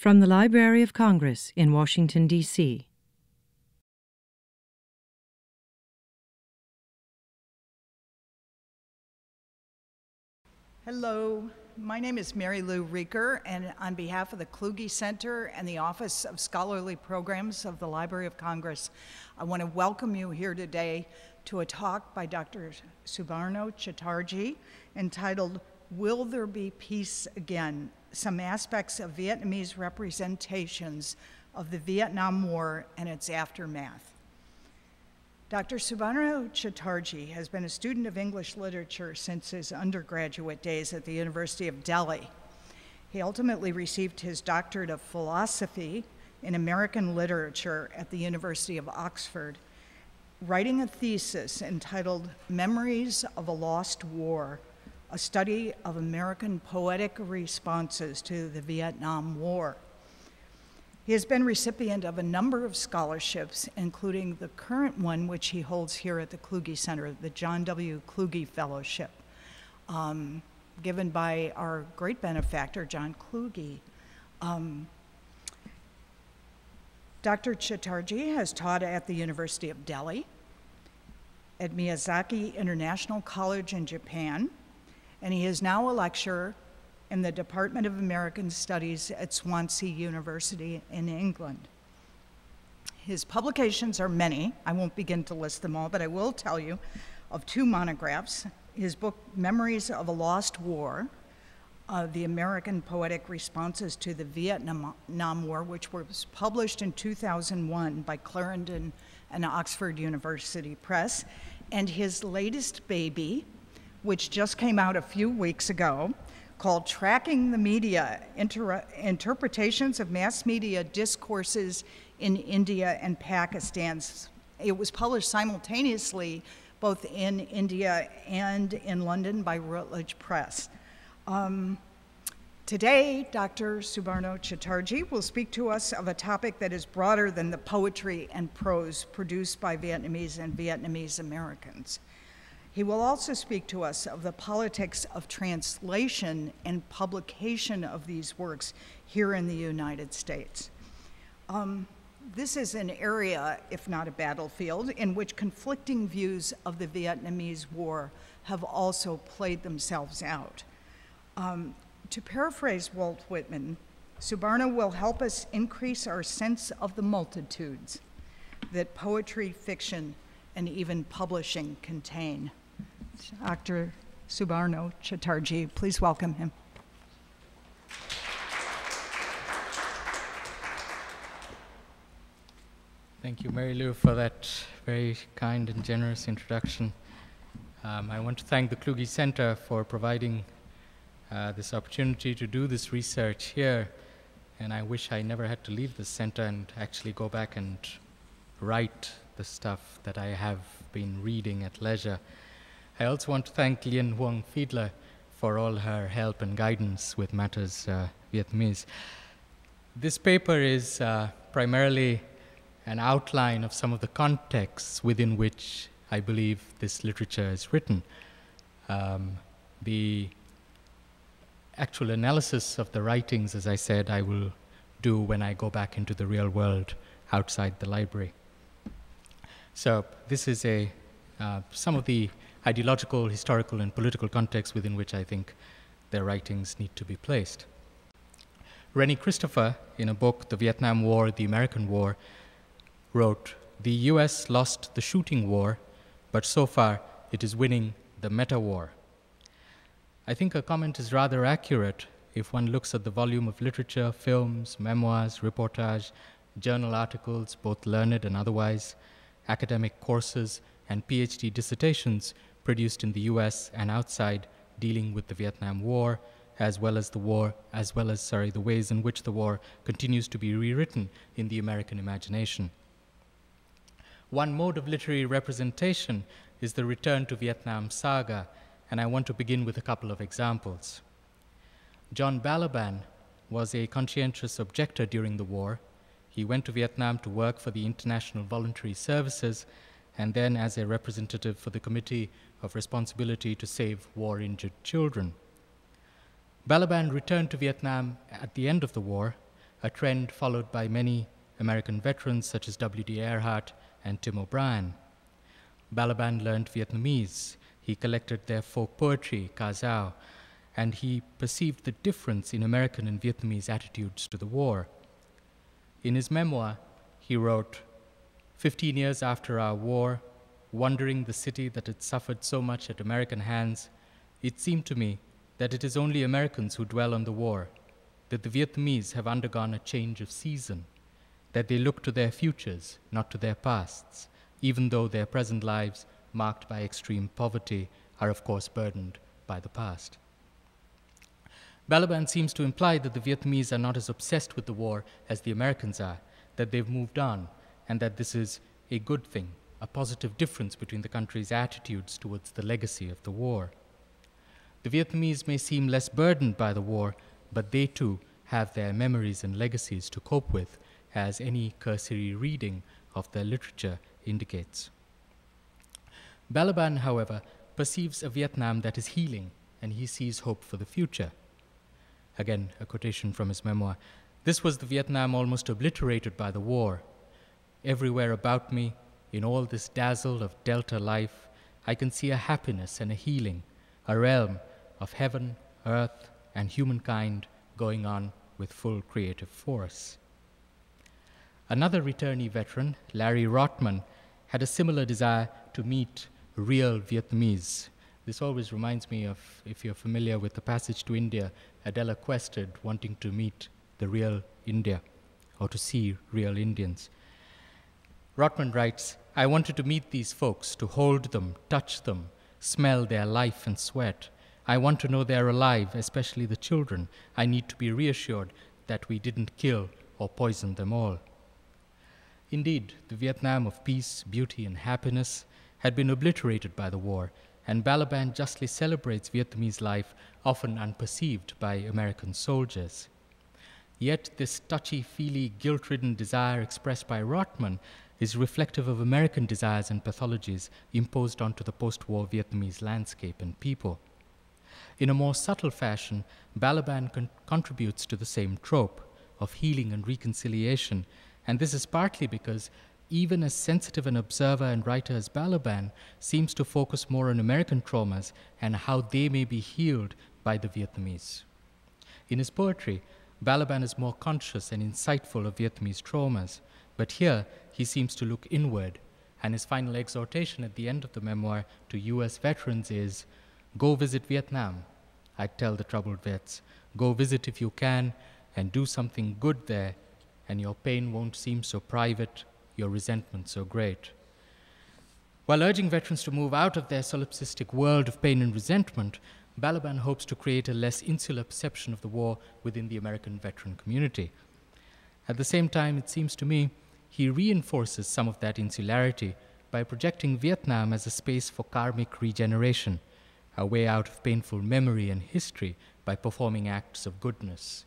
From the Library of Congress in Washington, D.C. Hello, my name is Mary Lou Reeker, and on behalf of the Kluge Center and the Office of Scholarly Programs of the Library of Congress, I want to welcome you here today to a talk by Dr. Subarno Chatterjee entitled, Will There Be Peace Again? Some Aspects of Vietnamese Representations of the Vietnam War and Its Aftermath. Dr. Subarno Chatterjee has been a student of English literature since his undergraduate days at the University of Delhi. He ultimately received his doctorate of philosophy in American literature at the University of Oxford, writing a thesis entitled Memories of a Lost War, a study of American poetic responses to the Vietnam War. He has been recipient of a number of scholarships, including the current one which he holds here at the Kluge Center, the John W. Kluge Fellowship, given by our great benefactor, John Kluge. Dr. Chatterjee has taught at the University of Delhi, at Miyazaki International College in Japan, and he is now a lecturer in the Department of American Studies at Swansea University in England. His publications are many. I won't begin to list them all, but I will tell you of two monographs. His book, Memories of a Lost War, the American Poetic Responses to the Vietnam War, which was published in 2001 by Clarendon and Oxford University Press, and his latest baby, which just came out a few weeks ago, called Tracking the Media, Interpretations of Mass Media Discourses in India and Pakistan. It was published simultaneously both in India and in London by Routledge Press. Today, Dr. Subarno Chatterjee will speak to us of a topic that is broader than the poetry and prose produced by Vietnamese and Vietnamese-Americans. He will also speak to us of the politics of translation and publication of these works here in the United States. This is an area, if not a battlefield, in which conflicting views of the Vietnamese War have also played themselves out. To paraphrase Walt Whitman, Subarno will help us increase our sense of the multitudes that poetry, fiction, and even publishing contain. Dr. Subarno Chatterjee, please welcome him. Thank you, Mary Lou, for that very kind and generous introduction. I want to thank the Kluge Center for providing this opportunity to do this research here, and I wish I never had to leave the center and actually go back and write the stuff that I have been reading at leisure. I also want to thank Nguyen Huong Fiedler for all her help and guidance with matters Vietnamese. This paper is primarily an outline of some of the contexts within which I believe this literature is written. The actual analysis of the writings, as I said, I will do when I go back into the real world outside the library. So this is some of the ideological, historical, and political context within which I think their writings need to be placed. Rennie Christopher, in a book, The Vietnam War, the American War, wrote, "The US lost the shooting war, but so far it is winning the meta-war." I think her comment is rather accurate if one looks at the volume of literature, films, memoirs, reportage, journal articles, both learned and otherwise, academic courses, and PhD dissertations produced in the US and outside dealing with the Vietnam War, as well as the ways in which the war continues to be rewritten in the American imagination. One mode of literary representation is the return to Vietnam saga, and I want to begin with a couple of examples. John Balaban was a conscientious objector during the war. He went to Vietnam to work for the International Voluntary Services and then as a representative for the Committee of Responsibility to Save War-Injured Children. Balaban returned to Vietnam at the end of the war, a trend followed by many American veterans such as W.D. Earhart and Tim O'Brien. Balaban learned Vietnamese. He collected their folk poetry, ca dao, and he perceived the difference in American and Vietnamese attitudes to the war. In his memoir, he wrote, 15 years after our war, wandering the city that had suffered so much at American hands, it seemed to me that it is only Americans who dwell on the war, that the Vietnamese have undergone a change of season, that they look to their futures, not to their pasts, even though their present lives, marked by extreme poverty, are of course burdened by the past. Balaban seems to imply that the Vietnamese are not as obsessed with the war as the Americans are, that they've moved on, and that this is a good thing, a positive difference between the country's attitudes towards the legacy of the war. The Vietnamese may seem less burdened by the war, but they too have their memories and legacies to cope with, as any cursory reading of their literature indicates. Balaban, however, perceives a Vietnam that is healing, and he sees hope for the future. Again, a quotation from his memoir. This was the Vietnam almost obliterated by the war. Everywhere about me, in all this dazzle of Delta life, I can see a happiness and a healing, a realm of heaven, earth, and humankind going on with full creative force. Another returnee veteran, Larry Rotman, had a similar desire to meet real Vietnamese. This always reminds me of, if you're familiar with the Passage to India, Adela Quested wanting to meet the real India, or to see real Indians. Rotman writes, I wanted to meet these folks, to hold them, touch them, smell their life and sweat. I want to know they're alive, especially the children. I need to be reassured that we didn't kill or poison them all. Indeed, the Vietnam of peace, beauty, and happiness had been obliterated by the war, and Balaban justly celebrates Vietnamese life, often unperceived by American soldiers. Yet this touchy-feely, guilt-ridden desire expressed by Rotman is reflective of American desires and pathologies imposed onto the post-war Vietnamese landscape and people. In a more subtle fashion, Balaban contributes to the same trope of healing and reconciliation, and this is partly because even as sensitive an observer and writer as Balaban seems to focus more on American traumas and how they may be healed by the Vietnamese. In his poetry, Balaban is more conscious and insightful of Vietnamese traumas, but here he seems to look inward, and his final exhortation at the end of the memoir to US veterans is, go visit Vietnam. I tell the troubled vets, go visit if you can and do something good there, and your pain won't seem so private, your resentment so great. While urging veterans to move out of their solipsistic world of pain and resentment, Balaban hopes to create a less insular perception of the war within the American veteran community. At the same time, it seems to me, he reinforces some of that insularity by projecting Vietnam as a space for karmic regeneration, a way out of painful memory and history by performing acts of goodness.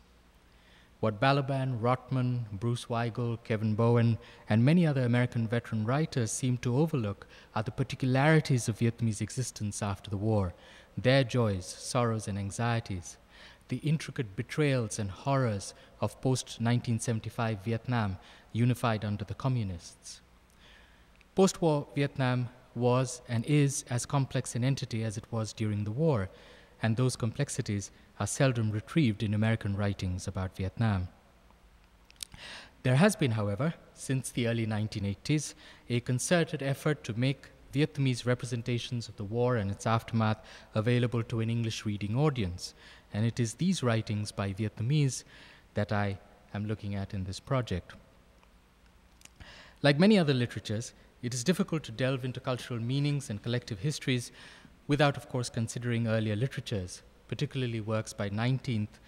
What Balaban, Rotman, Bruce Weigel, Kevin Bowen, and many other American veteran writers seem to overlook are the particularities of Vietnamese existence after the war, their joys, sorrows, and anxieties, the intricate betrayals and horrors of post-1975 Vietnam unified under the communists. Post-war Vietnam was and is as complex an entity as it was during the war, and those complexities are seldom retrieved in American writings about Vietnam. There has been, however, since the early 1980s, a concerted effort to make Vietnamese representations of the war and its aftermath available to an English-reading audience, and it is these writings by Vietnamese that I am looking at in this project. Like many other literatures, it is difficult to delve into cultural meanings and collective histories without, of course, considering earlier literatures, particularly works by 19th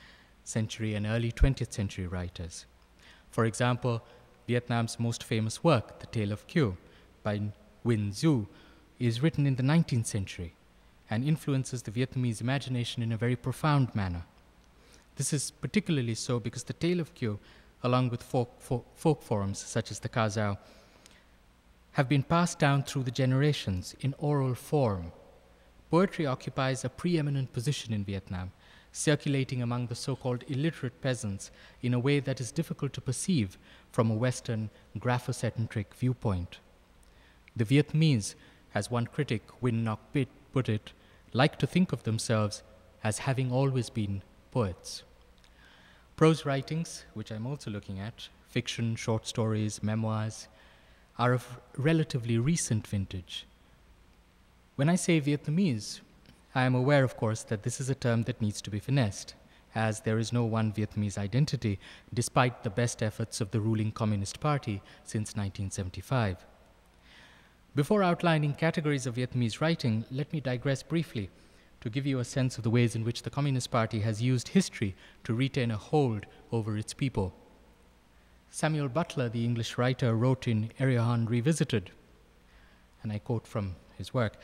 century and early 20th century writers. For example, Vietnam's most famous work, The Tale of Kieu, by Nguyen Du, is written in the 19th century and influences the Vietnamese imagination in a very profound manner. This is particularly so because The Tale of Kieu, along with folk forms such as the ca dao, have been passed down through the generations in oral form. Poetry occupies a preeminent position in Vietnam, circulating among the so-called illiterate peasants in a way that is difficult to perceive from a Western graphocentric viewpoint. The Vietnamese, as one critic, Nguyyn Bynh Khiem, put it, like to think of themselves as having always been poets. Prose writings, which I'm also looking at, fiction, short stories, memoirs, are of relatively recent vintage. When I say Vietnamese, I am aware, of course, that this is a term that needs to be finessed, as there is no one Vietnamese identity, despite the best efforts of the ruling Communist Party since 1975. Before outlining categories of Vietnamese writing, let me digress briefly to give you a sense of the ways in which the Communist Party has used history to retain a hold over its people. Samuel Butler, the English writer, wrote in Erewhon Revisited, and I quote from his work,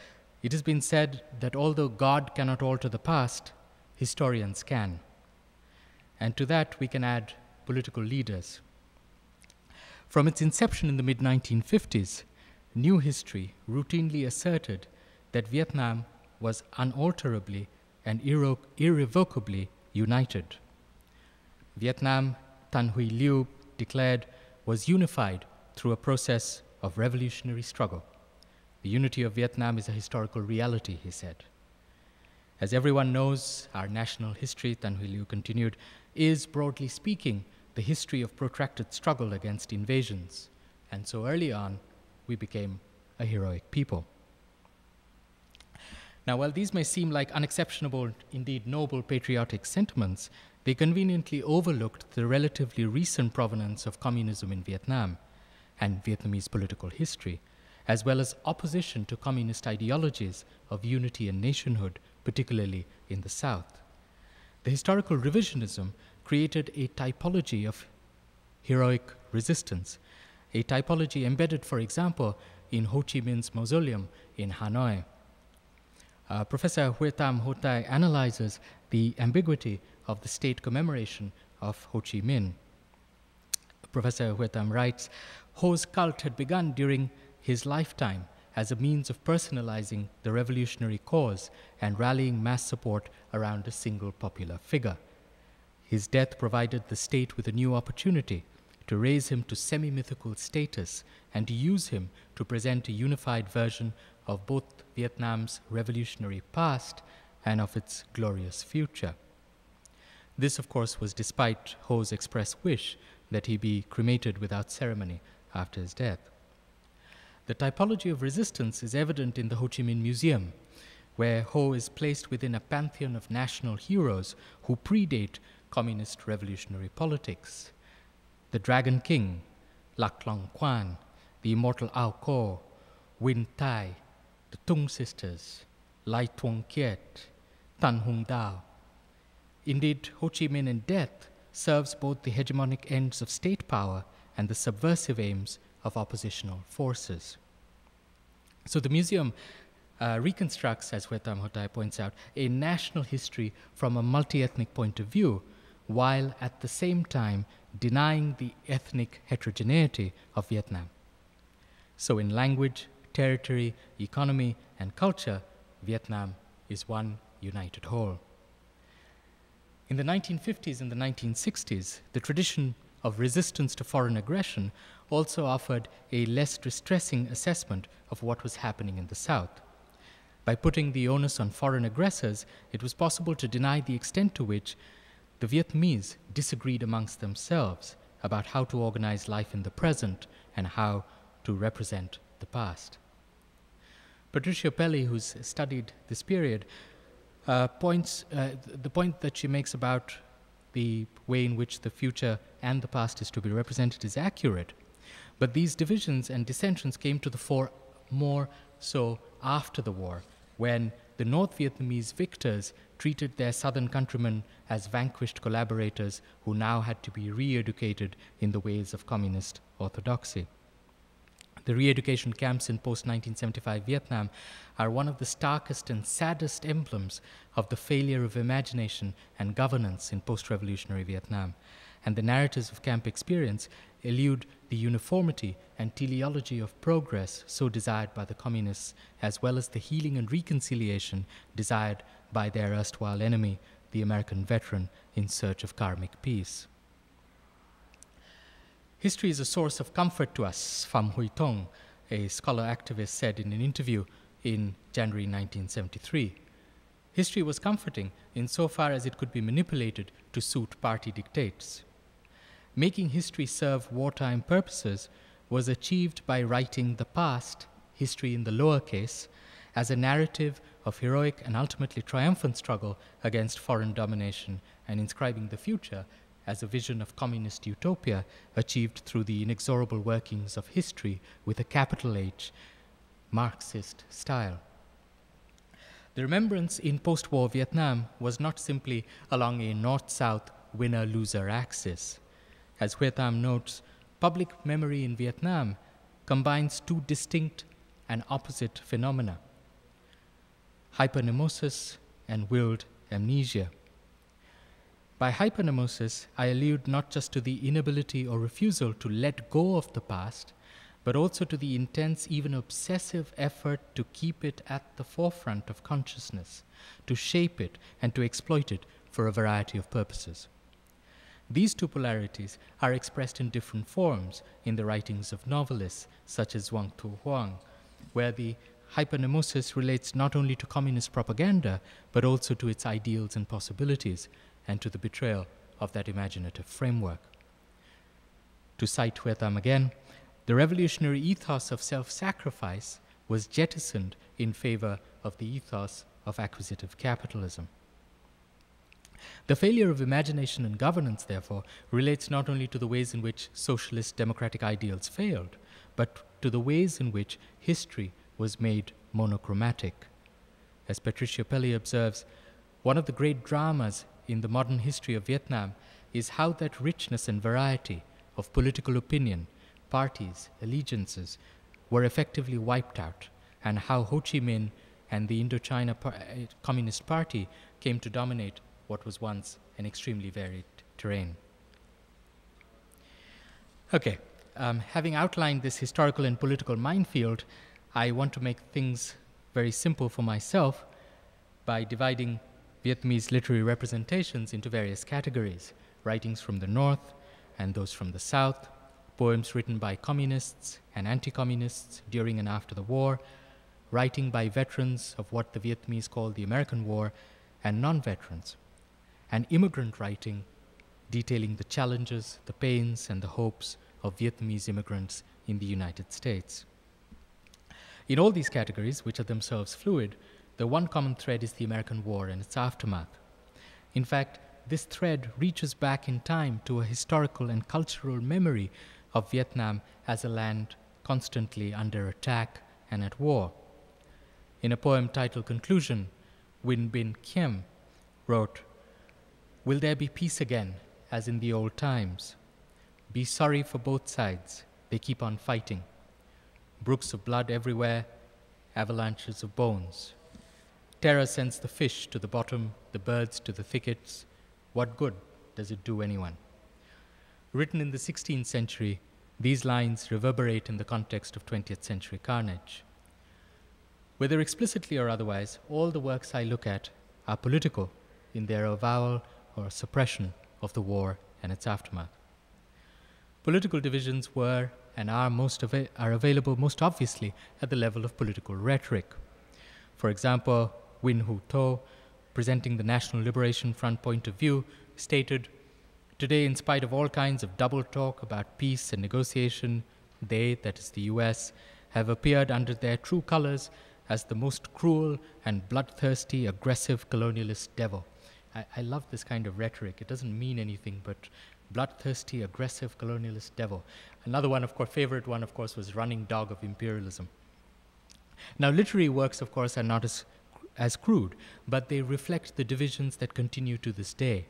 "It has been said that although God cannot alter the past, historians can." And to that we can add political leaders. From its inception in the mid-1950s, New History routinely asserted that Vietnam was unalterably and irrevocably united. Vietnam, Tan Huy Liu declared, was unified through a process of revolutionary struggle. The unity of Vietnam is a historical reality, he said. As everyone knows, our national history, Tan Huy Liu continued, is, broadly speaking, the history of protracted struggle against invasions. And so early on, we became a heroic people. Now, while these may seem like unexceptionable, indeed noble patriotic sentiments, they conveniently overlooked the relatively recent provenance of communism in Vietnam and Vietnamese political history, as well as opposition to communist ideologies of unity and nationhood, particularly in the South. The historical revisionism created a typology of heroic resistance, a typology embedded, for example, in Ho Chi Minh's mausoleum in Hanoi. Professor Viyt Nam analyzes the ambiguity of the state commemoration of Ho Chi Minh. Professor Viyt Nam writes, Ho's cult had begun during his lifetime as a means of personalizing the revolutionary cause and rallying mass support around a single popular figure. His death provided the state with a new opportunity to raise him to semi-mythical status and to use him to present a unified version of both Vietnam's revolutionary past and of its glorious future. This, of course, was despite Ho's express wish that he be cremated without ceremony after his death. The typology of resistance is evident in the Ho Chi Minh Museum, where Ho is placed within a pantheon of national heroes who predate communist revolutionary politics. The Dragon King, Lac Long Quan, the immortal Ao Ko, Win Tai, the Tung sisters, Lai Tuong Kiet, Tan Hung Dao. Indeed, Ho Chi Minh in death serves both the hegemonic ends of state power and the subversive aims of oppositional forces. So the museum reconstructs, as Viyt Nam points out, a national history from a multi-ethnic point of view, while at the same time denying the ethnic heterogeneity of Vietnam. So in language, territory, economy, and culture, Vietnam is one united whole. In the 1950s and the 1960s, the tradition of resistance to foreign aggression also offered a less distressing assessment of what was happening in the South. By putting the onus on foreign aggressors, it was possible to deny the extent to which the Vietnamese disagreed amongst themselves about how to organize life in the present and how to represent the past. Patricia Pelly, who's studied this period, the point that she makes about the way in which the future and the past is to be represented is accurate. But these divisions and dissensions came to the fore more so after the war, when the North Vietnamese victors treated their southern countrymen as vanquished collaborators who now had to be re-educated in the ways of communist orthodoxy. The re-education camps in post-1975 Vietnam are one of the starkest and saddest emblems of the failure of imagination and governance in post-revolutionary Vietnam, and the narratives of camp experience elude the uniformity and teleology of progress so desired by the communists, as well as the healing and reconciliation desired by their erstwhile enemy, the the American veteran in search of karmic peace. History is a source of comfort to us, Pham Huy Tong, a scholar activist, said in an interview in January 1973. History was comforting insofar as it could be manipulated to suit party dictates. Making history serve wartime purposes was achieved by writing the past, history in the lowercase, as a narrative of heroic and ultimately triumphant struggle against foreign domination, and inscribing the future as a vision of communist utopia achieved through the inexorable workings of history with a capital H, Marxist style. The remembrance in post-war Vietnam was not simply along a north-south winner-loser axis. As Viyt Nam notes, public memory in Vietnam combines two distinct and opposite phenomena: hypernemosis and willed amnesia. By hypernemosis, I allude not just to the inability or refusal to let go of the past, but also to the intense, even obsessive effort to keep it at the forefront of consciousness, to shape it and to exploit it for a variety of purposes. These two polarities are expressed in different forms in the writings of novelists such as Xuan Thu Hoang, where the hypernemosis relates not only to communist propaganda, but also to its ideals and possibilities, and to the betrayal of that imaginative framework. To cite Viyt Nam again, the revolutionary ethos of self-sacrifice was jettisoned in favor of the ethos of acquisitive capitalism. The failure of imagination and governance, therefore, relates not only to the ways in which socialist democratic ideals failed, but to the ways in which history was made monochromatic. As Patricia Pelly observes, one of the great dramas in the modern history of Vietnam is how that richness and variety of political opinion, parties, allegiances were effectively wiped out, and how Ho Chi Minh and the Indochina Communist Party came to dominate what was once an extremely varied terrain. Okay, having outlined this historical and political minefield, I want to make things very simple for myself by dividing Vietnamese literary representations into various categories: writings from the north and those from the south, poems written by communists and anti-communists during and after the war, writing by veterans of what the Vietnamese call the American War, and non-veterans, and immigrant writing detailing the challenges, the pains, and the hopes of Vietnamese immigrants in the United States. In all these categories, which are themselves fluid, the one common thread is the American War and its aftermath. In fact, this thread reaches back in time to a historical and cultural memory of Vietnam as a land constantly under attack and at war. In a poem titled Conclusion, Nguyyn Bynh Khiem wrote, "Will there be peace again, as in the old times? Be sorry for both sides, they keep on fighting. Brooks of blood everywhere, avalanches of bones. Terror sends the fish to the bottom, the birds to the thickets. What good does it do anyone?" Written in the 16th century, these lines reverberate in the context of 20th century carnage. Whether explicitly or otherwise, all the works I look at are political in their avowal or suppression of the war and its aftermath. Political divisions were and are available most obviously at the level of political rhetoric. For example, Nguyen Huu To, presenting the National Liberation Front point of view, stated, "Today, in spite of all kinds of double talk about peace and negotiation, they, that is the US, have appeared under their true colors as the most cruel and bloodthirsty, aggressive colonialist devil." I love this kind of rhetoric. It doesn't mean anything, but bloodthirsty, aggressive colonialist devil. Another one, favorite one, of course, was Running Dog of Imperialism. Now, literary works, of course, are not as crude, but they reflect the divisions that continue to this day.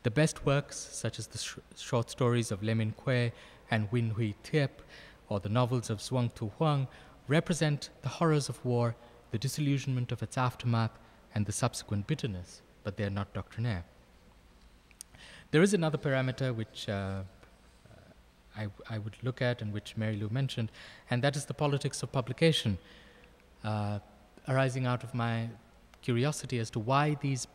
The best works, such as the short stories of Le Minh Quay and Nguyen Huy Thiep, or the novels of Xuan Thu Hoang, represent the horrors of war, the disillusionment of its aftermath, and the subsequent bitterness, but they are not doctrinaire. There is another parameter which I would look at and which Mary Lou mentioned, and that is the politics of publication, arising out of my curiosity as to why these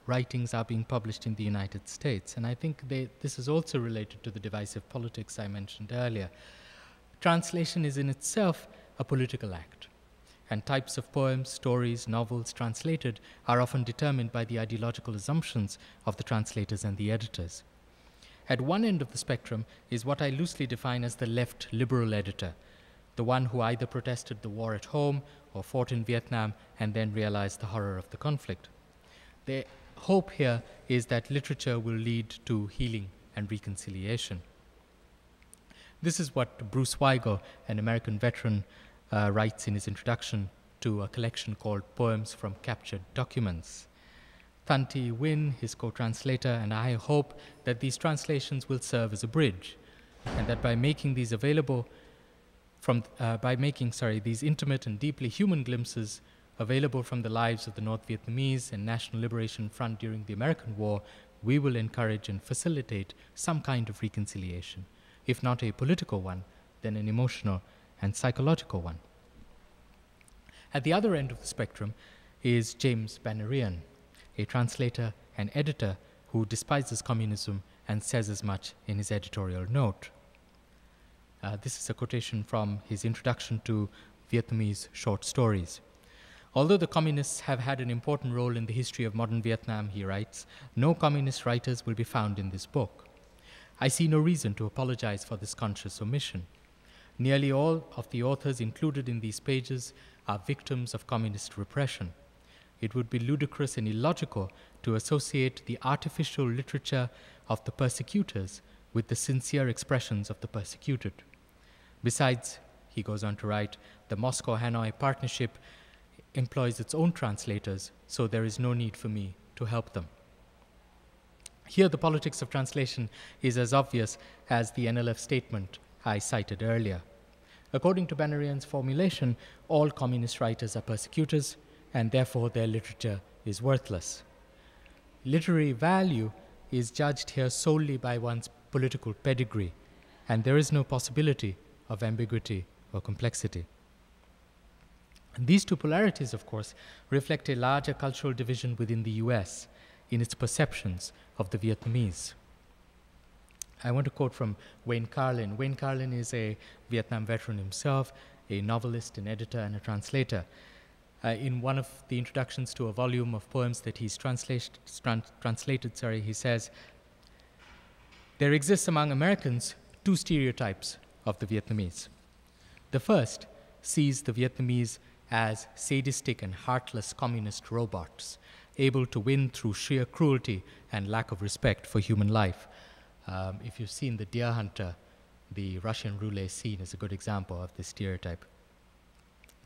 writings are being published in the United States. And I think this is also related to the divisive politics I mentioned earlier. Translation is in itself a political act, and types of poems, stories, novels translated are often determined by the ideological assumptions of the translators and the editors. At one end of the spectrum is what I loosely define as the left liberal editor, the one who either protested the war at home or fought in Vietnam and then realized the horror of the conflict. The hope here is that literature will lead to healing and reconciliation. This is what Bruce Weigel, an American veteran, writes in his introduction to a collection called Poems from Captured Documents. Thanh Thi Nguyen, his co-translator, and I hope that these translations will serve as a bridge, and that by making these available these intimate and deeply human glimpses available from the lives of the North Vietnamese and National Liberation Front during the American War, we will encourage and facilitate some kind of reconciliation, if not a political one, then an emotional and psychological one. At the other end of the spectrum is James Bannerian, a translator and editor who despises communism and says as much in his editorial note. This is a quotation from his introduction to Vietnamese short stories. Although the communists have had an important role in the history of modern Vietnam, he writes, no communist writers will be found in this book. I see no reason to apologize for this conscious omission. Nearly all of the authors included in these pages are victims of communist repression. It would be ludicrous and illogical to associate the artificial literature of the persecutors with the sincere expressions of the persecuted. Besides, he goes on to write, the Moscow-Hanoi partnership employs its own translators, so there is no need for me to help them. Here, the politics of translation is as obvious as the NLF statement I cited earlier. According to Bannerian's formulation, all communist writers are persecutors, and therefore their literature is worthless. Literary value is judged here solely by one's political pedigree, and there is no possibility of ambiguity or complexity. And these two polarities, of course, reflect a larger cultural division within the US in its perceptions of the Vietnamese. I want to quote from Wayne Carlin. Wayne Carlin is a Vietnam veteran himself, a novelist, an editor, and a translator. In one of the introductions to a volume of poems that he's translated, he says, there exists among Americans two stereotypes of the Vietnamese. The first sees the Vietnamese as sadistic and heartless communist robots, able to win through sheer cruelty and lack of respect for human life. If you've seen The Deer Hunter, the Russian roulette scene is a good example of this stereotype.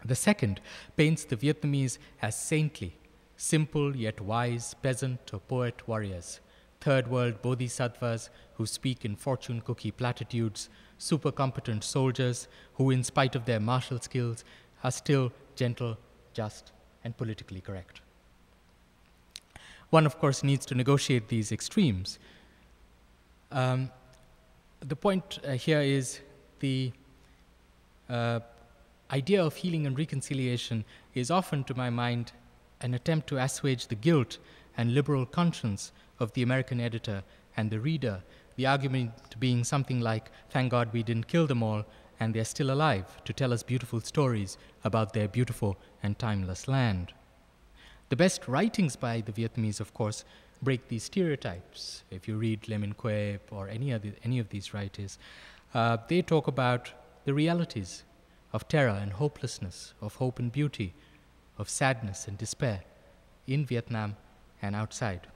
The second paints the Vietnamese as saintly, simple yet wise peasant or poet warriors, third world bodhisattvas who speak in fortune cookie platitudes, super competent soldiers who, in spite of their martial skills, are still gentle, just, and politically correct. One, of course, needs to negotiate these extremes. The point here is the idea of healing and reconciliation is often, to my mind, an attempt to assuage the guilt and liberal conscience of the American editor and the reader, the argument being something like, thank God we didn't kill them all, and they're still alive to tell us beautiful stories about their beautiful and timeless land. The best writings by the Vietnamese, of course, break these stereotypes. If you read Le Minh Quê or any of these writers, they talk about the realities of terror and hopelessness, of hope and beauty, of sadness and despair in Vietnam and outside.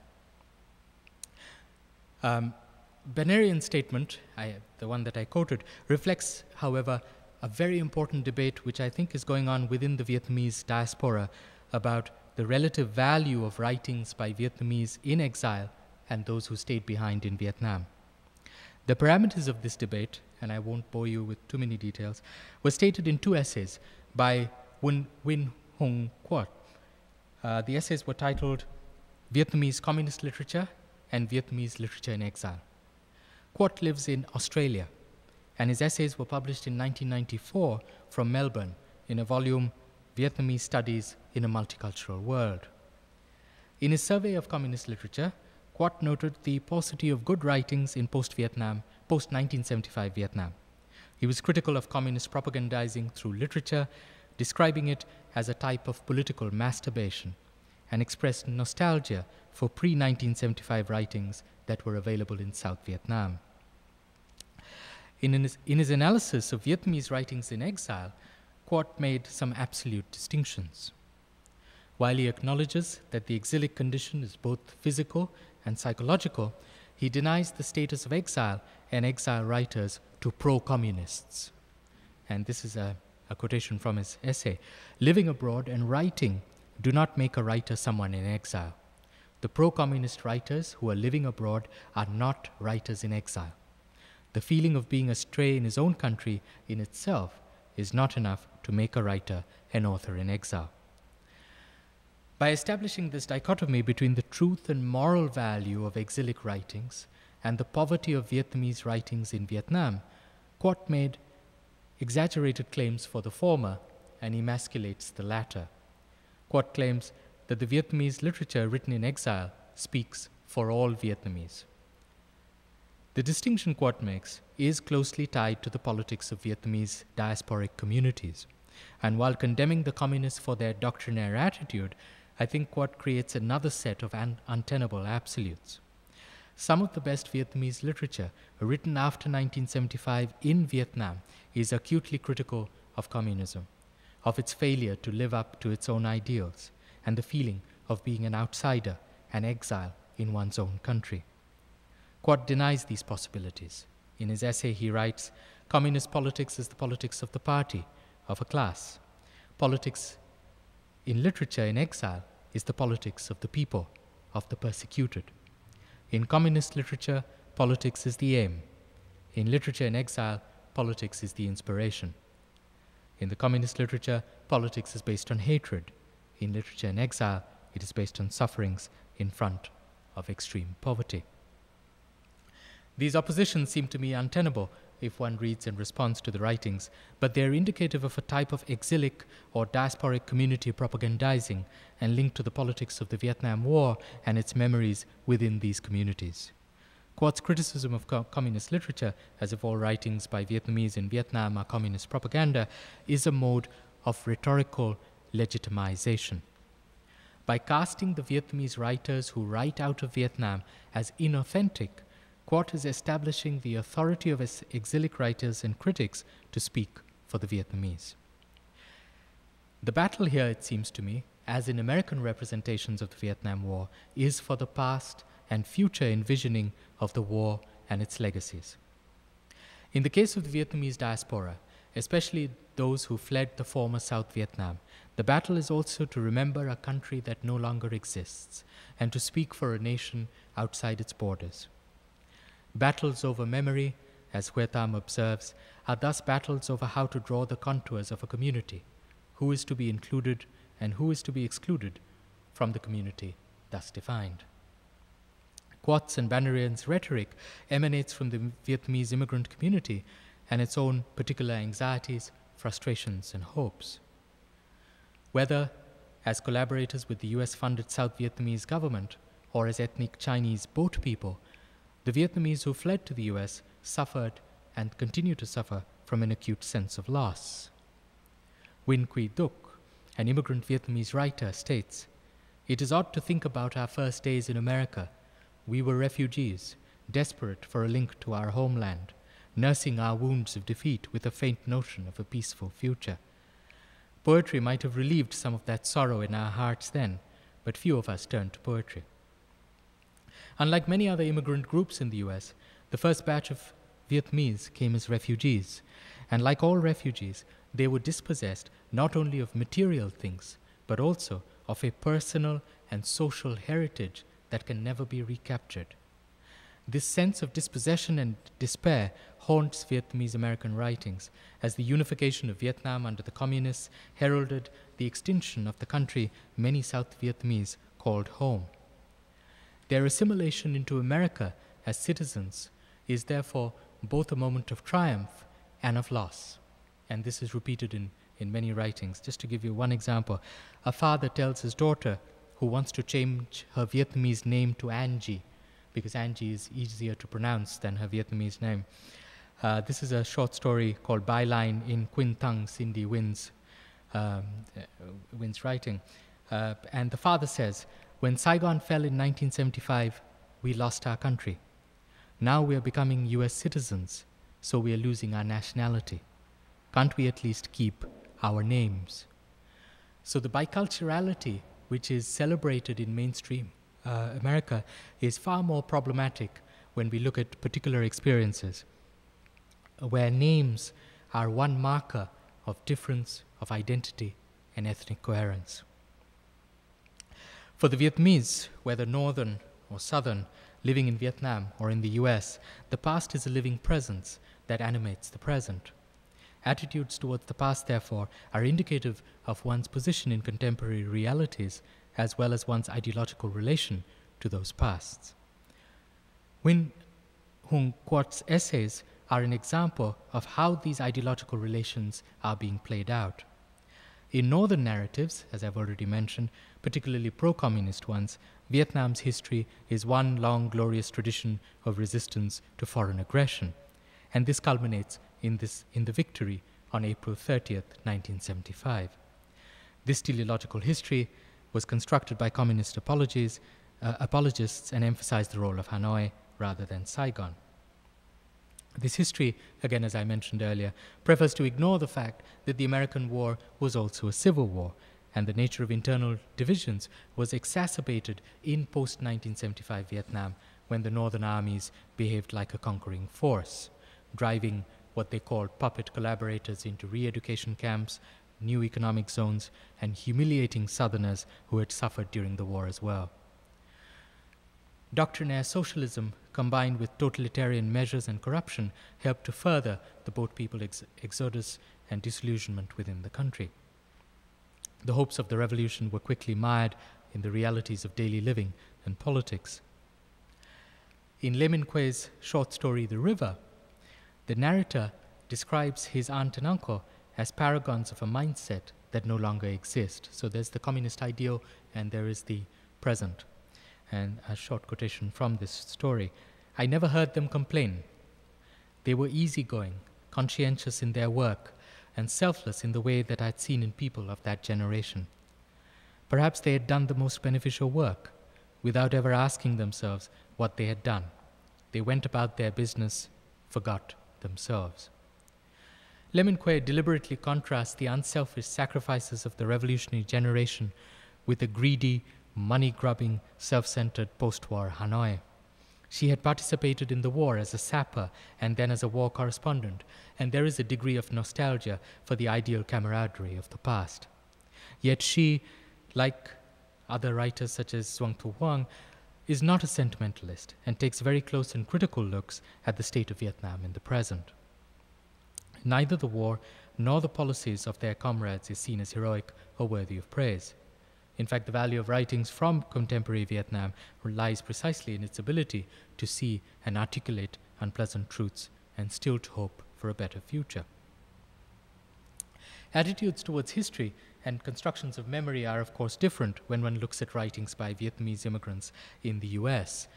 Bannerian's statement, the one that I quoted, reflects, however, a very important debate which I think is going on within the Vietnamese diaspora about the relative value of writings by Vietnamese in exile and those who stayed behind in Vietnam. The parameters of this debate, and I won't bore you with too many details, were stated in two essays by Nguyyn Bynh Khiem. The essays were titled Vietnamese Communist Literature and Vietnamese Literature in Exile. Quat lives in Australia, and his essays were published in 1994 from Melbourne in a volume, Vietnamese Studies in a Multicultural World. In his survey of communist literature, Quat noted the paucity of good writings in post-1975 Vietnam. He was critical of communist propagandizing through literature, describing it as a type of political masturbation, and expressed nostalgia for pre-1975 writings that were available in South Vietnam. In his analysis of Vietnamese writings in exile, Quat made some absolute distinctions. While he acknowledges that the exilic condition is both physical and psychological, he denies the status of exile and exile writers to pro-communists. And this is a quotation from his essay. Living abroad and writing do not make a writer someone in exile. The pro-communist writers who are living abroad are not writers in exile. The feeling of being astray in his own country in itself is not enough to make a writer an author in exile. By establishing this dichotomy between the truth and moral value of exilic writings and the poverty of Vietnamese writings in Vietnam, Quat made exaggerated claims for the former and emasculates the latter. Quat claims that the Vietnamese literature written in exile speaks for all Vietnamese. The distinction Quat makes is closely tied to the politics of Vietnamese diasporic communities. And while condemning the communists for their doctrinaire attitude, I think Quat creates another set of untenable absolutes. Some of the best Vietnamese literature written after 1975 in Vietnam is acutely critical of communism, of its failure to live up to its own ideals, and the feeling of being an outsider, an exile in one's own country. Quat denies these possibilities. In his essay, he writes, "Communist politics is the politics of the party, of a class. Politics in literature in exile is the politics of the people, of the persecuted. In communist literature, politics is the aim. In literature in exile, politics is the inspiration. In the communist literature, politics is based on hatred. In literature in exile, it is based on sufferings in front of extreme poverty." These oppositions seem to me untenable if one reads and responds to the writings, but they are indicative of a type of exilic or diasporic community propagandizing and linked to the politics of the Vietnam War and its memories within these communities. Quat's criticism of communist literature, as if all writings by Vietnamese in Vietnam are communist propaganda, is a mode of rhetorical legitimization. By casting the Vietnamese writers who write out of Vietnam as inauthentic, Quat is establishing the authority of his exilic writers and critics to speak for the Vietnamese. The battle here, it seems to me, as in American representations of the Vietnam War, is for the past and future envisioning of the war and its legacies. In the case of the Vietnamese diaspora, especially those who fled the former South Vietnam, the battle is also to remember a country that no longer exists and to speak for a nation outside its borders. Battles over memory, as Viyt Nam observes, are thus battles over how to draw the contours of a community, who is to be included and who is to be excluded from the community thus defined. Quat's and Bannerman's rhetoric emanates from the Vietnamese immigrant community and its own particular anxieties, frustrations, and hopes. Whether as collaborators with the US-funded South Vietnamese government or as ethnic Chinese boat people, the Vietnamese who fled to the US suffered and continue to suffer from an acute sense of loss. Nguyyn Bynh Khiem, an immigrant Vietnamese writer, states, "It is odd to think about our first days in America. We were refugees, desperate for a link to our homeland, nursing our wounds of defeat with a faint notion of a peaceful future. Poetry might have relieved some of that sorrow in our hearts then, but few of us turned to poetry." Unlike many other immigrant groups in the US, the first batch of Vietnamese came as refugees, and like all refugees, they were dispossessed not only of material things, but also of a personal and social heritage that can never be recaptured. This sense of dispossession and despair haunts Vietnamese American writings, as the unification of Vietnam under the communists heralded the extinction of the country many South Vietnamese called home. Their assimilation into America as citizens is therefore both a moment of triumph and of loss. And this is repeated in many writings. Just to give you one example, a father tells his daughter, who wants to change her Vietnamese name to Angie, because Angie is easier to pronounce than her Vietnamese name. This is a short story called Byline in Quynh Thăng, Cindy Wynn's writing. And the father says, "When Saigon fell in 1975, we lost our country. Now we are becoming US citizens, so we are losing our nationality. Can't we at least keep our names?" So the biculturality, which is celebrated in mainstream America, is far more problematic when we look at particular experiences, where names are one marker of difference, of identity, and ethnic coherence. For the Vietnamese, whether northern or southern, living in Vietnam or in the US, the past is a living presence that animates the present. Attitudes towards the past, therefore, are indicative of one's position in contemporary realities, as well as one's ideological relation to those pasts. Nguyen Hung Quat's essays are an example of how these ideological relations are being played out. In northern narratives, as I've already mentioned, particularly pro-communist ones, Vietnam's history is one long, glorious tradition of resistance to foreign aggression, and this culminates in the victory on April 30th, 1975. This teleological history was constructed by communist apologists and emphasized the role of Hanoi rather than Saigon. This history, again, as I mentioned earlier, prefers to ignore the fact that the American war was also a civil war, and the nature of internal divisions was exacerbated in post-1975 Vietnam, when the northern armies behaved like a conquering force, driving what they called puppet collaborators into re-education camps, new economic zones, and humiliating southerners who had suffered during the war as well. Doctrinaire socialism, combined with totalitarian measures and corruption, helped to further the boat people exodus and disillusionment within the country. The hopes of the revolution were quickly mired in the realities of daily living and politics. In Le Minh Quie's short story, The River, the narrator describes his aunt and uncle as paragons of a mindset that no longer exists. So there's the communist ideal and there is the present. And a short quotation from this story: "I never heard them complain. They were easygoing, conscientious in their work, and selfless in the way that I'd seen in people of that generation. Perhaps they had done the most beneficial work, without ever asking themselves what they had done. They went about their business, forgot themselves." Le Minh Quie deliberately contrasts the unselfish sacrifices of the revolutionary generation with the greedy, money-grubbing, self-centered post-war Hanoi. She had participated in the war as a sapper and then as a war correspondent, and there is a degree of nostalgia for the ideal camaraderie of the past. Yet she, like other writers such as Xuân Thu Hoang, is not a sentimentalist and takes very close and critical looks at the state of Vietnam in the present. Neither the war nor the policies of their comrades is seen as heroic or worthy of praise. In fact, the value of writings from contemporary Vietnam lies precisely in its ability to see and articulate unpleasant truths and still to hope for a better future. Attitudes towards history and constructions of memory are, of course, different when one looks at writings by Vietnamese immigrants in the US.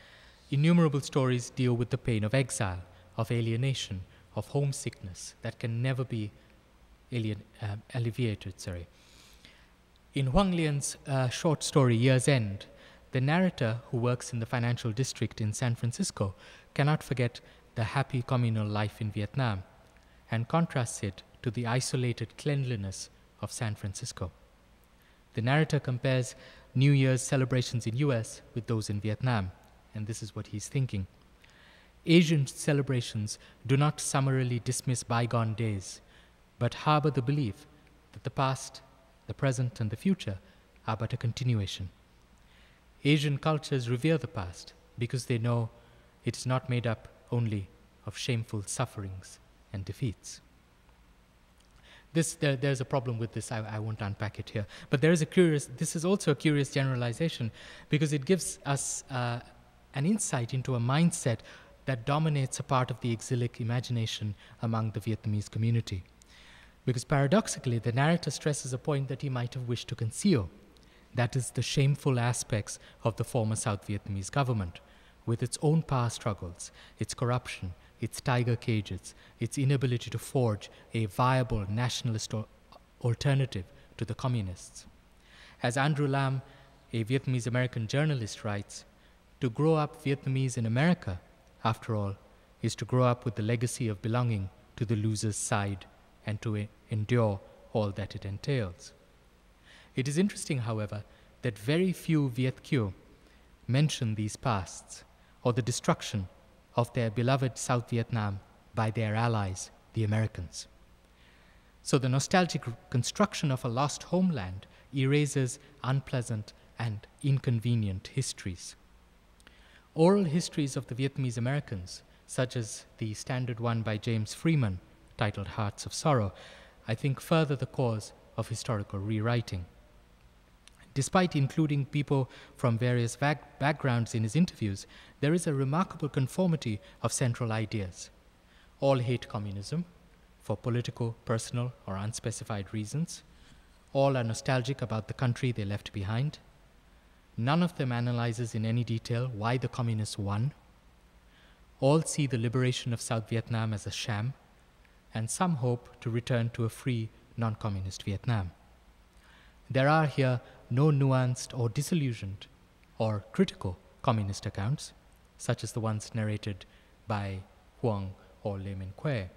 Innumerable stories deal with the pain of exile, of alienation, of homesickness that can never be alleviated. In Huang Lian's short story, Year's End, the narrator, who works in the financial district in San Francisco, cannot forget the happy communal life in Vietnam and contrasts it to the isolated cleanliness of San Francisco. The narrator compares New Year's celebrations in US with those in Vietnam, and this is what he's thinking. Asian celebrations do not summarily dismiss bygone days, but harbor the belief that the past, the present, and the future are but a continuation. Asian cultures revere the past because they know it is not made up only of shameful sufferings and defeats. There's a problem with this. I won't unpack it here. But this is also a curious generalization because it gives us an insight into a mindset that dominates a part of the exilic imagination among the Vietnamese community. Because paradoxically, the narrator stresses a point that he might have wished to conceal, that is, the shameful aspects of the former South Vietnamese government, with its own power struggles, its corruption, its tiger cages, its inability to forge a viable nationalist alternative to the communists. As Andrew Lam, a Vietnamese-American journalist, writes, to grow up Vietnamese in America, after all, is to grow up with the legacy of belonging to the loser's side and to endure all that it entails. It is interesting, however, that very few Viet Kieu mention these pasts or the destruction of their beloved South Vietnam by their allies, the Americans. So the nostalgic construction of a lost homeland erases unpleasant and inconvenient histories. Oral histories of the Vietnamese Americans, such as the standard one by James Freeman, titled Hearts of Sorrow, I think further the cause of historical rewriting. Despite including people from various backgrounds in his interviews, there is a remarkable conformity of central ideas. All hate communism for political, personal, or unspecified reasons. All are nostalgic about the country they left behind. None of them analyzes in any detail why the communists won. All see the liberation of South Vietnam as a sham, and some hope to return to a free, non-communist Vietnam. There are here no nuanced or disillusioned or critical communist accounts, such as the ones narrated by Huang or Le Minh Quay.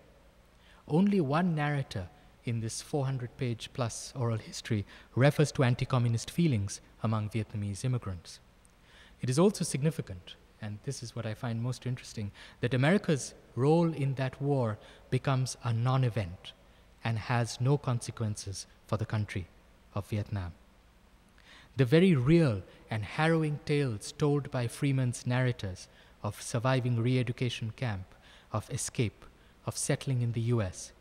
Only one narrator in this 400-page plus oral history refers to anti-communist feelings among Vietnamese immigrants. It is also significant, and this is what I find most interesting, that America's role in that war becomes a non-event and has no consequences for the country of Vietnam. The very real and harrowing tales told by Freeman's narrators of surviving re-education camp, of escape, of settling in the US,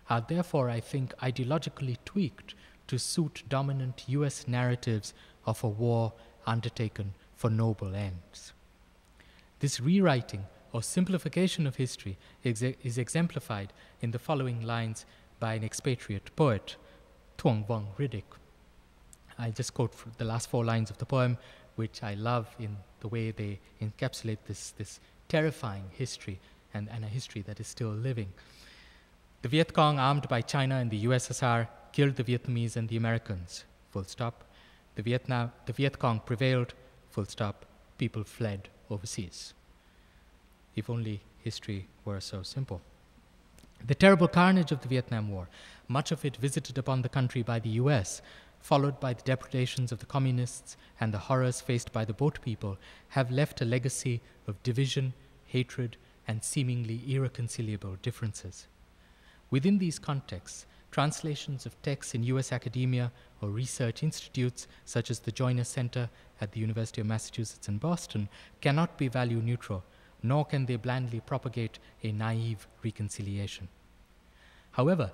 are therefore, I think, ideologically tweaked to suit dominant US narratives of a war undertaken for noble ends. This rewriting or simplification of history is exemplified in the following lines by an expatriate poet, Thuong Vong Riddick. I'll just quote the last 4 lines of the poem, which I love in the way they encapsulate this terrifying history and a history that is still living. The Viet Cong, armed by China and the USSR, killed the Vietnamese and the Americans, full stop. The Viet Cong prevailed, full stop. People fled overseas. If only history were so simple. The terrible carnage of the Vietnam War, much of it visited upon the country by the US, followed by the depredations of the communists and the horrors faced by the boat people, have left a legacy of division, hatred, and seemingly irreconcilable differences. Within these contexts, translations of texts in US academia or research institutes, such as the Joyner Center at the University of Massachusetts in Boston, cannot be value neutral, nor can they blandly propagate a naive reconciliation. However,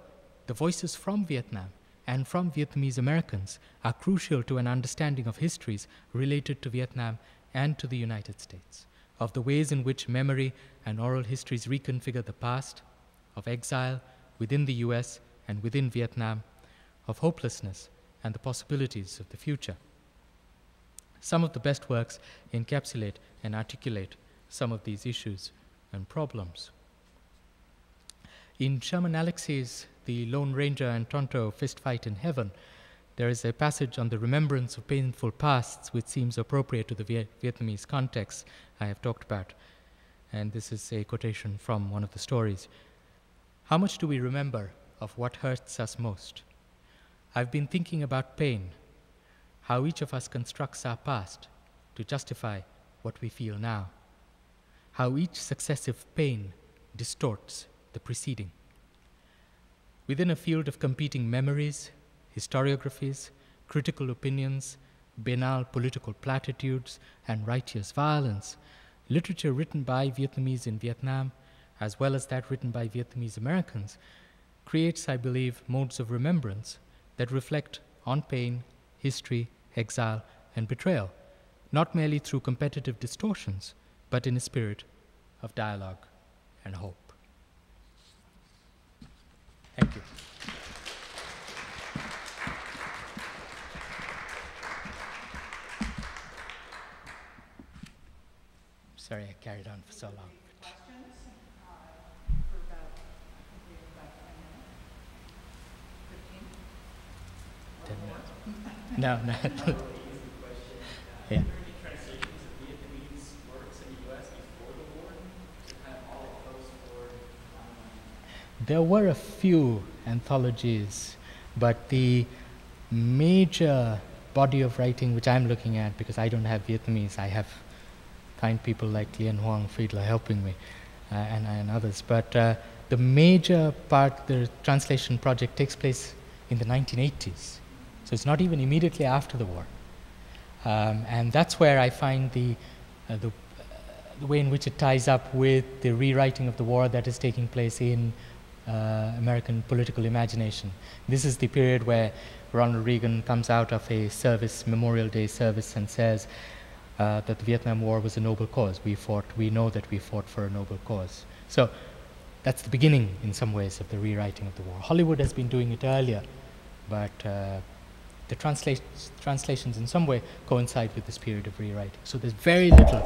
the voices from Vietnam and from Vietnamese Americans are crucial to an understanding of histories related to Vietnam and to the United States, of the ways in which memory and oral histories reconfigure the past, of exile within the US and within Vietnam, of hopelessness and the possibilities of the future. Some of the best works encapsulate and articulate some of these issues and problems. In Sherman Alexie's The Lone Ranger and Tonto Fist Fight in Heaven, there is a passage on the remembrance of painful pasts which seems appropriate to the Vietnamese context I have talked about. And this is a quotation from one of the stories. How much do we remember of what hurts us most? I've been thinking about pain, how each of us constructs our past to justify what we feel now, how each successive pain distorts the preceding. Within a field of competing memories, historiographies, critical opinions, banal political platitudes, and righteous violence, literature written by Vietnamese in Vietnam, as well as that written by Vietnamese Americans, creates, I believe, modes of remembrance that reflect on pain, history, exile, and betrayal, not merely through competitive distortions, but in a spirit of dialogue and hope. Thank you. carried on for so long. Questions? For about, I think we have about 10 minutes. 15? 10 minutes. No, no. Yeah. Translations of Vietnamese works in the U.S. before the war, to kind of all post-war phenomenon? There were a few anthologies, but the major body of writing which I'm looking at, because I don't have Vietnamese, I have kind people like Lien Hoang Friedler helping me, and others, but the major part, the translation project takes place in the 1980s, so it's not even immediately after the war. And that's where I find the way in which it ties up with the rewriting of the war that is taking place in American political imagination. This is the period where Ronald Reagan comes out of a service, Memorial Day service, and says that the Vietnam War was a noble cause. We know that we fought for a noble cause. So that's the beginning, in some ways, of the rewriting of the war. Hollywood has been doing it earlier, but the translations in some way coincide with this period of rewriting. So there's very little,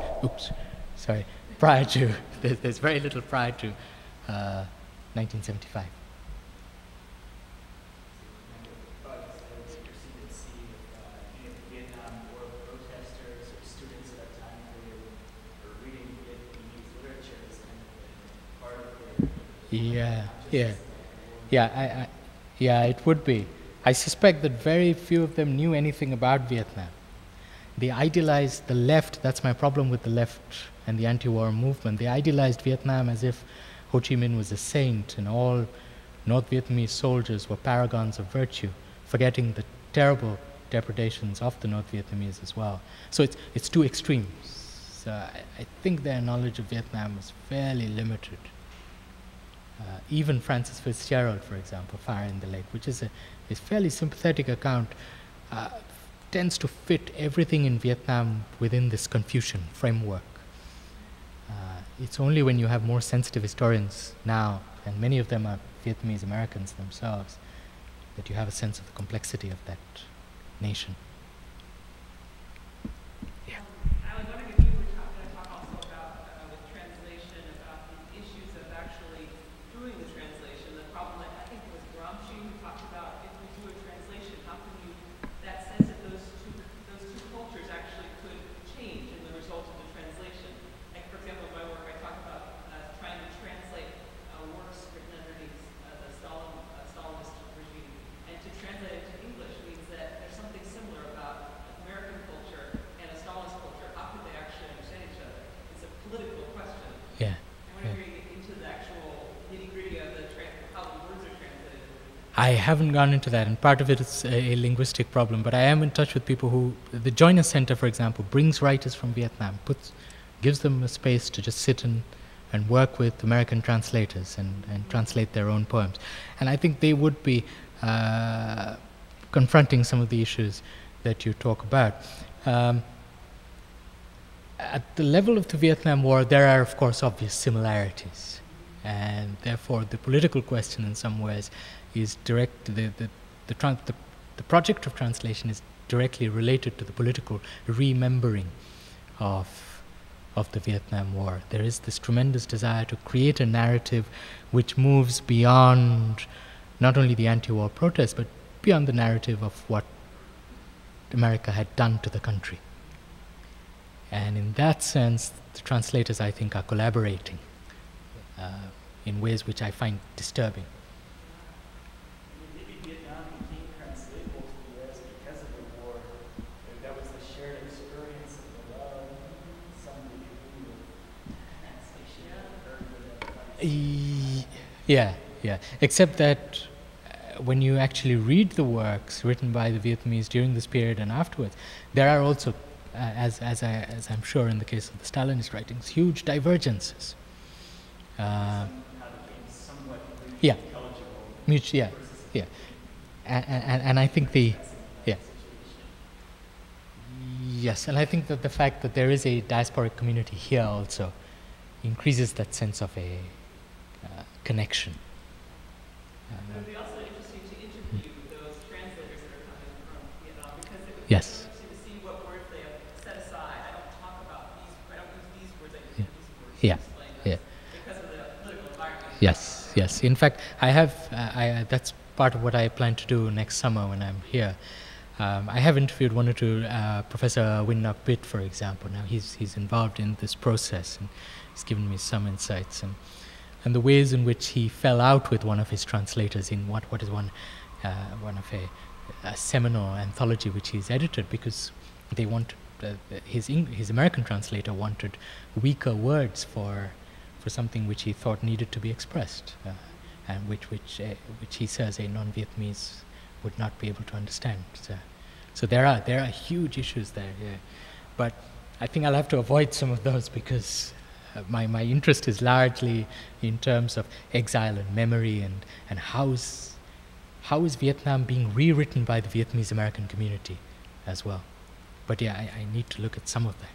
prior to, there's very little prior to 1975. Vietnam War protesters or students at that time period were reading Vietnamese literature as kind of part of their Yeah, it would be. I suspect that very few of them knew anything about Vietnam. They idealized the left. That's my problem with the left and the anti-war movement. They idealized Vietnam as if Ho Chi Minh was a saint and all North Vietnamese soldiers were paragons of virtue, forgetting the terrible depredations of the North Vietnamese as well. So it's two extremes. So I think their knowledge of Vietnam was fairly limited. Even Francis Fitzgerald, for example, Fire in the Lake, which is a fairly sympathetic account, tends to fit everything in Vietnam within this Confucian framework. It's only when you have more sensitive historians now, and many of them are Vietnamese-Americans themselves, that you have a sense of the complexity of that nation. Yeah. I was wondering if you were going to talk also about, with translation, about the issues of actually doing the translation. The problem that I think it was Gramsci who talked about, if we do a translation, how can you, that sense that those two cultures actually could change in the result of the translation. Like, for example, in my work, I talk about trying to translate works written underneath the Stalinist regime. And to translate it to English means that there's something similar about American culture and a Stalinist culture. How could they actually understand each other? It's a political question. Yeah. I wonder if you get into the actual nitty-gritty of how the words are translated. I haven't gone into that, and part of it is a linguistic problem, but I am in touch with people who, the Joiner Center, for example, brings writers from Vietnam, gives them a space to just sit and work with American translators and translate their own poems. And I think they would be confronting some of the issues that you talk about. At the level of the Vietnam War, there are, of course, obvious similarities. And therefore, the political question, in some ways, is direct. The project of translation is directly related to the political remembering of the Vietnam War. There is this tremendous desire to create a narrative which moves beyond not only the anti-war protest, but beyond the narrative of what America had done to the country. And in that sense, the translators, I think, are collaborating in ways which I find disturbing. Maybe Vietnam became translatable to the U.S. because of the war. Maybe that was the shared experience of the love, some degree of translation. Yeah. Except that when you actually read the works written by the Vietnamese during this period and afterwards, there are also, as I'm sure in the case of the Stalinist writings, huge divergences. Yeah. And I think yes, and I think that the fact that there is a diasporic community here also increases that sense of a connection. It would be also interesting to interview those translators that are coming from Vietnam, because it would Yes. be interesting to see what words they have set aside. I don't use these words, I use these Yes, yes. In fact, I have, that's part of what I plan to do next summer when I'm here. I have interviewed one or two, Professor Nguyyn Bynh, for example. Now he's involved in this process, and he's given me some insights, and the ways in which he fell out with one of his translators in what is one of a seminal anthology which he's edited, because they wanted his American translator wanted weaker words for something which he thought needed to be expressed, and which he says a non-Vietnamese would not be able to understand. So there are huge issues there. Yeah. But I think I'll have to avoid some of those, because my interest is largely in terms of exile and memory, and how is Vietnam being rewritten by the Vietnamese American community as well. But yeah, I need to look at some of that.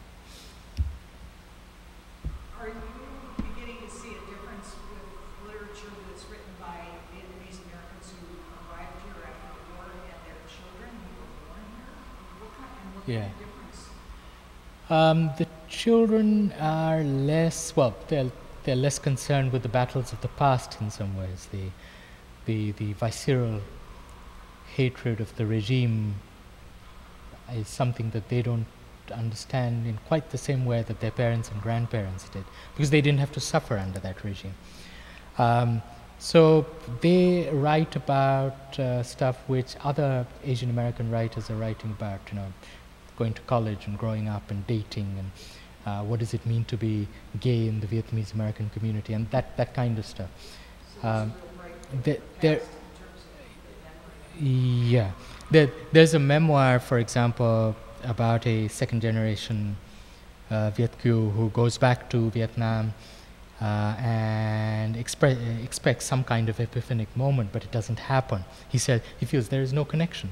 Are you beginning to see a difference with literature that's written by Vietnamese Americans who arrived here after the war and their children who were born here? What kind of difference? The children are less, well, they're less concerned with the battles of the past in some ways. The visceral hatred of the regime is something that they don't understand in quite the same way that their parents and grandparents did, because they didn't have to suffer under that regime. So they write about stuff which other Asian American writers are writing about, going to college and growing up and dating, and what does it mean to be gay in the Vietnamese American community, and that kind of stuff. There's a memoir, for example, about a second generation Viet Kieu who goes back to Vietnam and expects some kind of epiphanic moment, but it doesn't happen. He feels there is no connection.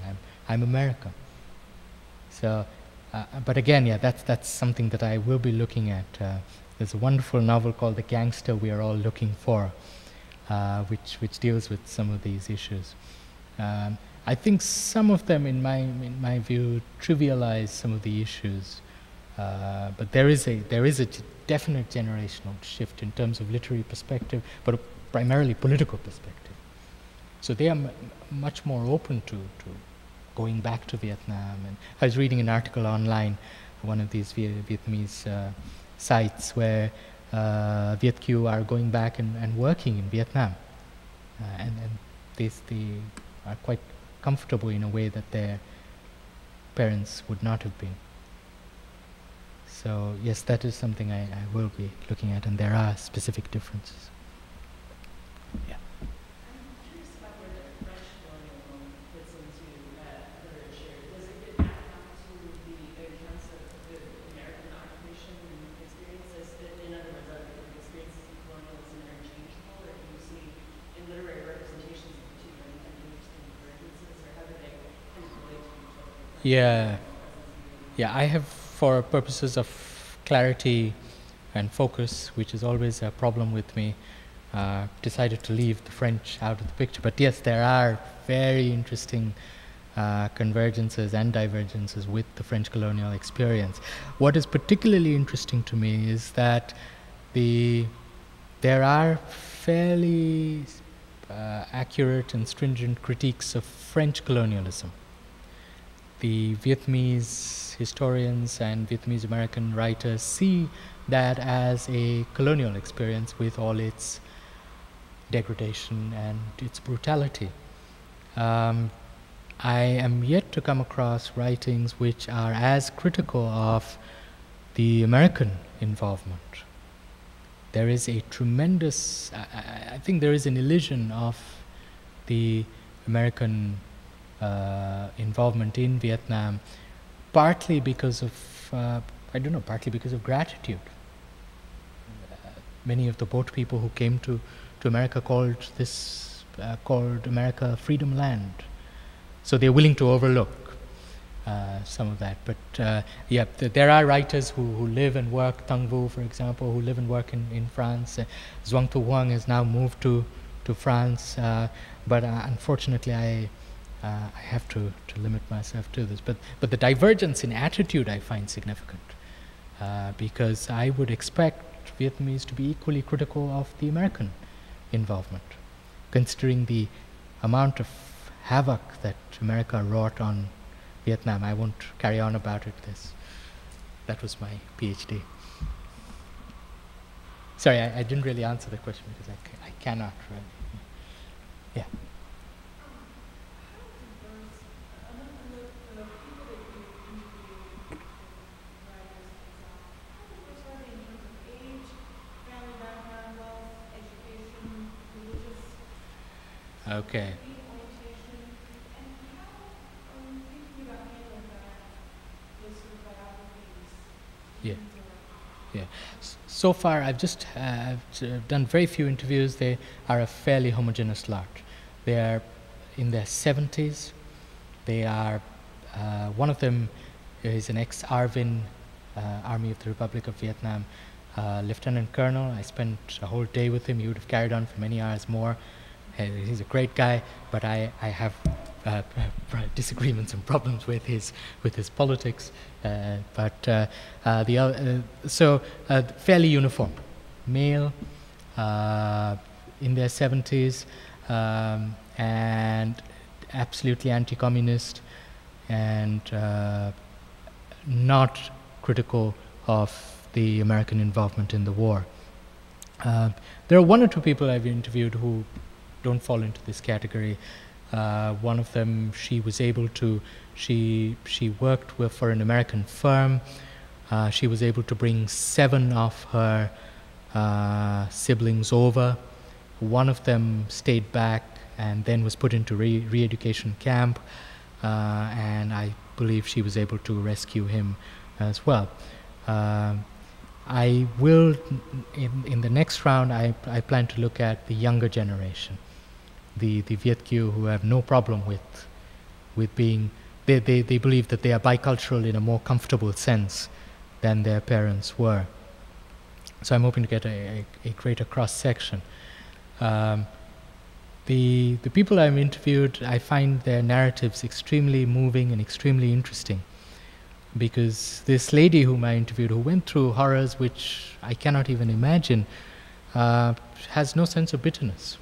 I'm American. So, but again, yeah, that's something that I will be looking at. There's a wonderful novel called The Gangster We Are All Looking For, which deals with some of these issues. I think some of them, in my view, trivialize some of the issues, but there is a definite generational shift in terms of literary perspective, but primarily political perspective. So they are much more open to going back to Vietnam. And I was reading an article online, one of these Vietnamese sites, where Viet Kieu are going back and working in Vietnam, and they are quite comfortable in a way that their parents would not have been. So yes, that is something I will be looking at, and there are specific differences. Yeah. I'm curious about where the French colonial moment fits into that literature. Does it get back to the accounts of the American occupation experiences? In other words, are the experiences of colonialism interchangeable, or do you see in literary representations of the two any interesting divergences, or how do they kind of relate to each other? Yeah, I have, for purposes of clarity and focus, which is always a problem with me, decided to leave the French out of the picture. But yes, there are very interesting convergences and divergences with the French colonial experience. What is particularly interesting to me is that there are fairly accurate and stringent critiques of French colonialism. The Vietnamese historians and Vietnamese American writers see that as a colonial experience with all its degradation and its brutality. I am yet to come across writings which are as critical of the American involvement. There is a tremendous, I think there is an illusion of the American involvement in Vietnam, partly because of, partly because of gratitude. Many of the boat people who came to America called America Freedom Land. So they're willing to overlook some of that. But yeah, there are writers who live and work, Thang Vu, for example, who live and work in France. Duong Thu Huang has now moved to France, but unfortunately I have to limit myself to this. But the divergence in attitude I find significant, because I would expect Vietnamese to be equally critical of the American involvement. Considering the amount of havoc that America wrought on Vietnam, I won't carry on about it. That was my PhD. Sorry, I didn't really answer the question because I cannot really. Yeah. Okay. Yeah. Yeah. So far, I've done very few interviews. They are a fairly homogeneous lot. They are in their 70s. They are, one of them is an ex-Arvin, Army of the Republic of Vietnam, Lieutenant Colonel. I spent a whole day with him. He would have carried on for many hours more. He's a great guy, but I have disagreements and problems with his politics. Fairly uniform, male, in their 70s, and absolutely anti-communist, and not critical of the American involvement in the war. There are one or two people I've interviewed who don't fall into this category. One of them, she worked for an American firm. She was able to bring 7 of her siblings over. One of them stayed back and then was put into re-education camp, and I believe she was able to rescue him as well. I will, in the next round, I plan to look at the younger generation, the Viet Kieu, who have no problem with being, they believe that they are bicultural in a more comfortable sense than their parents were. So I'm hoping to get a greater cross-section. The people I've interviewed, I find their narratives extremely moving and extremely interesting, because this lady whom I interviewed, who went through horrors which I cannot even imagine, has no sense of bitterness.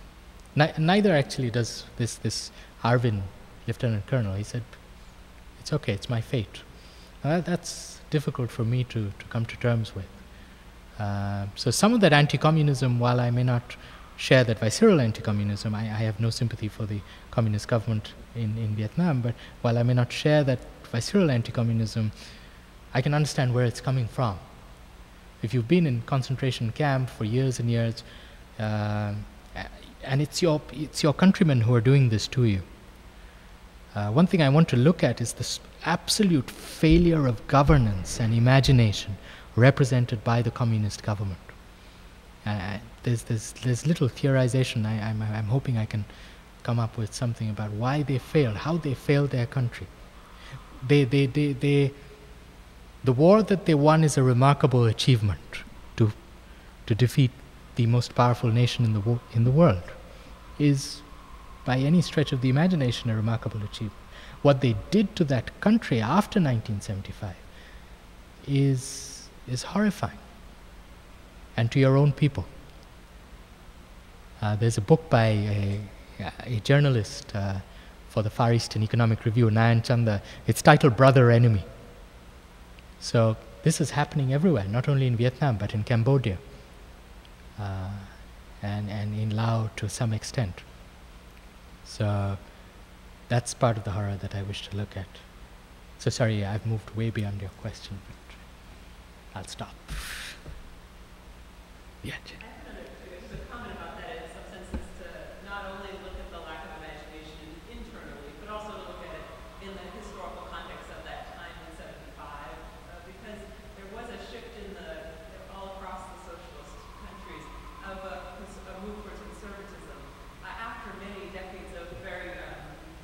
Neither actually does this Arvin, Lieutenant Colonel. He said, "It's okay, it's my fate." That's difficult for me to come to terms with. So some of that anti-communism, while I may not share that visceral anti-communism, I have no sympathy for the communist government in Vietnam, but while I may not share that visceral anti-communism, I can understand where it's coming from. If you've been in concentration camp for years and years, and it's your countrymen who are doing this to you. One thing I want to look at is this absolute failure of governance and imagination represented by the communist government. There's little theorization. I'm hoping I can come up with something about why they failed, how they failed their country. The war that they won is a remarkable achievement to defeat the most powerful nation in the world. Is, by any stretch of the imagination, a remarkable achievement. What they did to that country after 1975 is horrifying, and to your own people. There's a book by a journalist for the Far Eastern Economic Review, Nayan Chanda. It's titled Brother Enemy. So this is happening everywhere, not only in Vietnam, but in Cambodia, and in Laos to some extent. So that's part of the horror that I wish to look at. So sorry, I've moved way beyond your question, but I'll stop. Yeah. Just a comment about that in some sense is to not only look at the lack of imagination internally, but also to look at it in the historical context of that time in 75, because there was a shift all across the socialist countries of a move towards conservatism after many decades of very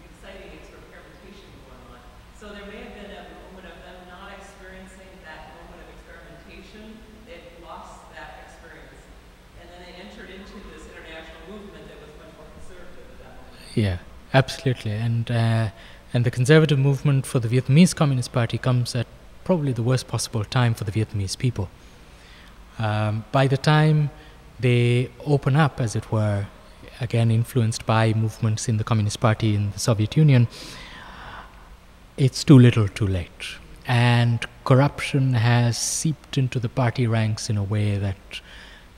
exciting experimentation going on. So there may have been a moment of them not experiencing that moment of experimentation. They lost that experience. And then they entered into this international movement that was much more conservative at that moment. Yeah, absolutely. And the conservative movement for the Vietnamese Communist Party comes at probably the worst possible time for the Vietnamese people. By the time they open up, as it were, again influenced by movements in the Communist Party in the Soviet Union. It's too little too late. And corruption has seeped into the party ranks in a way that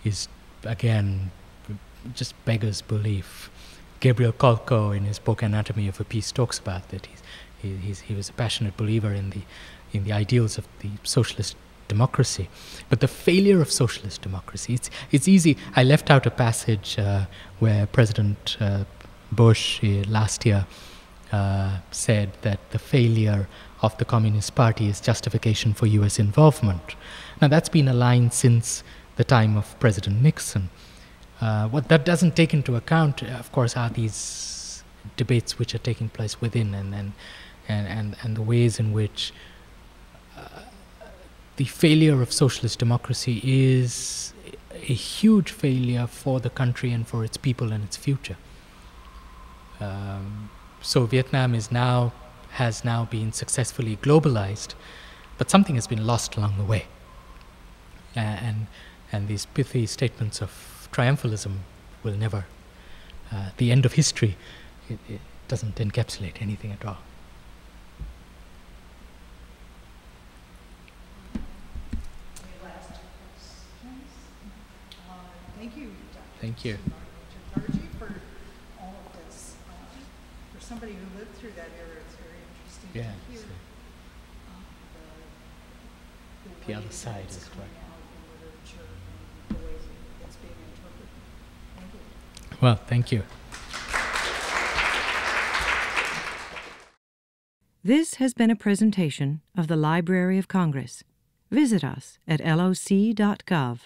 is, again, just beggars belief. Gabriel Kolko, in his book Anatomy of a Peace, talks about that. He was a passionate believer in the ideals of the socialist democracy. But the failure of socialist democracy, it's easy. I left out a passage where President Bush last year said that the failure of the Communist Party is justification for US involvement. Now that's been a line since the time of President Nixon. What that doesn't take into account, of course, are these debates which are taking place within, and the ways in which the failure of socialist democracy is a huge failure for the country and for its people and its future. So Vietnam has now been successfully globalized, but something has been lost along the way. And these pithy statements of triumphalism will never, the end of history, it doesn't encapsulate anything at all. Any last questions? Thank you, Dr. Thank you. Chatterjee, for all of this. For somebody who lived through that era, it's very interesting to hear So the the way other that side it's is coming right. out in literature and the ways it's being interpreted. Thank you. Well, thank you. This has been a presentation of the Library of Congress. Visit us at loc.gov.